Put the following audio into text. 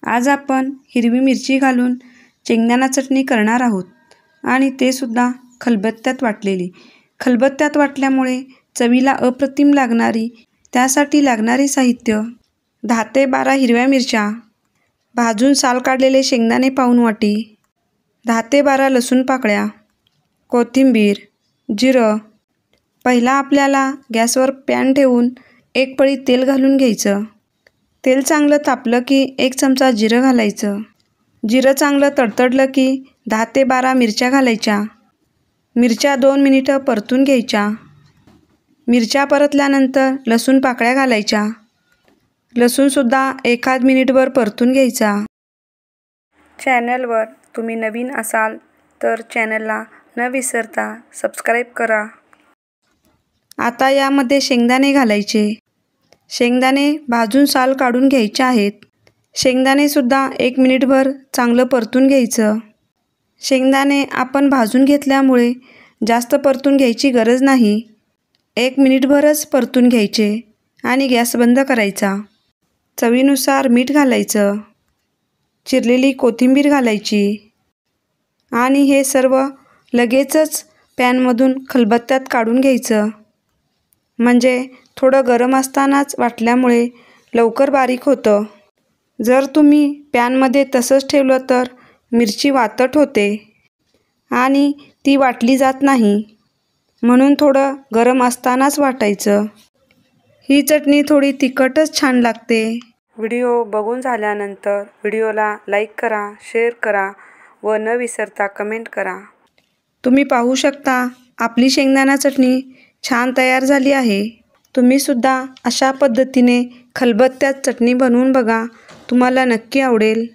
आज आपण हिरवी मिरची घालून शेंगदाणा चटणी करणार आहोत आणि ते सुद्धा खलबत्त्यात वाटलेली। खलबत्त्यात वाटल्यामुळे चवीला अप्रतिम लागणारी, त्यासाठी लागणारे साहित्य 10 ते 12 हिरव्या मिरच्या, भाजून साल काढलेले शेंगदाणे पाऊण वाटी, 10 ते 12 लसूण पाकळ्या, कोथिंबीर, जिरं। पहिला आपल्याला गॅसवर पॅन ठेवून 1 पळी तेल घालून घ्यायचं। तेल चांगलं तापलं की 1 चमचा जिरं घालायचं। जिरं चांगलं तडतडलं की 10 ते 12 मिरच्या घालायच्या। मिरच्या 2 मिनिटं परतून घ्यायच्या। मिरच्या परतल्यानंतर लसूण पाकळ्या घालायच्या। लसूणसुद्धा 1 मिनिटभर परतून घ्यायचा। चॅनलवर तुम्ही नवीन असाल तर चॅनलला न विसरता सबस्क्राईब करा। आता यामध्ये शेंगदाणे घालायचे। शेंगदाणे भाजून साल काढून घ्यायचे आहेत। शेंगदाणेसुद्धा 1 मिनिटभर चांगलं परतून घ्यायचं। शेंगदाणे आपण भाजून घेतल्यामुळे जास्त परतून घ्यायची गरज नाही। 1 मिनिटभरच परतून घ्यायचे आणि गॅस बंद करायचा। चवीनुसार मीठ घालायचं। चिरलेली कोथिंबीर घालायची आणि हे सर्व लगेचच पॅनमधून खलबत्त्यात काढून घ्यायचं। म्हणजे थोडं गरम असतानाच वाटल्यामुळे लवकर बारीक होतं। जर तुम्ही पॅनमध्ये तसंच ठेवलं तर मिरची वातट होते आणि ती वाटली जात नाही, म्हणून थोडं गरम असतानाच वाटायचं। ही चटणी थोडी तिखटच छान लागते। व्हिडिओ बघून झाल्यानंतर व्हिडिओला लाईक करा, शेअर करा व न विसरता कमेंट करा। तुम्ही पाहू शकता आपली शेंगदाणा चटणी छान तयार झाली आहे। तुम्हीसुद्धा अशा पद्धतीने खलबत्त्यात चटणी बनवून बघा, तुम्हाला नक्की आवडेल।